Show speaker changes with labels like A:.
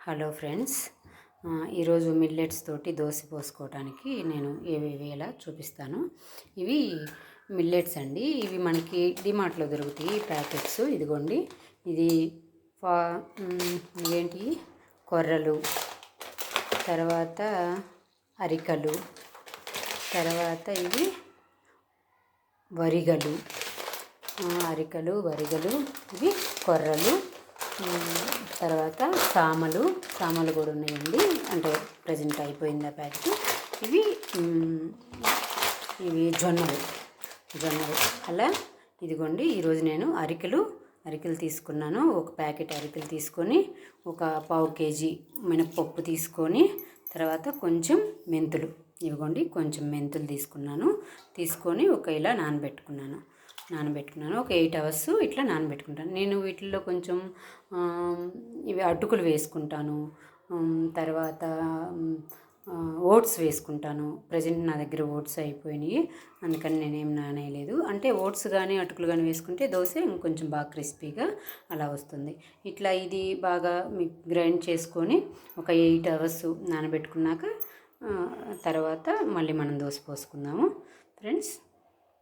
A: Hello friends, ఈరోజు millets తోటి దోశ పోసుకోవడానికి నేను ఏవేవి ఎలా చూపిస్తాను. ఇవి మిల్లెట్స్ అండి. ఇవి మనకి డిమార్ట్లో దొరుకుతాయి ప్యాకెట్స్. ఇదిగోండి, ఇది ఇవేంటి కొర్రలు, తర్వాత అరికలు, తర్వాత ఇవి వరిగలు, వరిగలు, ఇవి కొర్రలు, తర్వాత సామలు కూడా ఉన్నాయండి. అంటే ప్రజెంట్ అయిపోయింది ఆ ప్యాకెట్. ఇవి ఇవి జొన్నలు. అలా ఇదిగోండి, ఈరోజు నేను అరికెలు తీసుకున్నాను. ఒక ప్యాకెట్ అరికెలు తీసుకొని, ఒక పావు కేజీ మినప్పప్పు తీసుకొని, తర్వాత కొంచెం మెంతులు, ఇదిగోండి కొంచెం మెంతులు తీసుకొని ఒక ఇలా నానబెట్టుకున్నాను. ఒక 8 అవర్స్ ఇట్లా నానబెట్టుకుంటాను. నేను వీటిల్లో కొంచెం ఇవి అటుకులు వేసుకుంటాను, తర్వాత ఓట్స్ వేసుకుంటాను. ప్రజెంట్ నా దగ్గర ఓట్స్ అయిపోయినాయి, అందుకని నేనేం నానేయలేదు. అంటే ఓట్స్ కానీ అటుకులు కానీ వేసుకుంటే దోశ ఇంకొంచెం బాగా క్రిస్పీగా అలా వస్తుంది. ఇట్లా ఇది బాగా గ్రైండ్ చేసుకొని ఒక 8 అవర్స్ నానబెట్టుకున్నాక తర్వాత మళ్ళీ మనం దోశ పోసుకుందాము ఫ్రెండ్స్.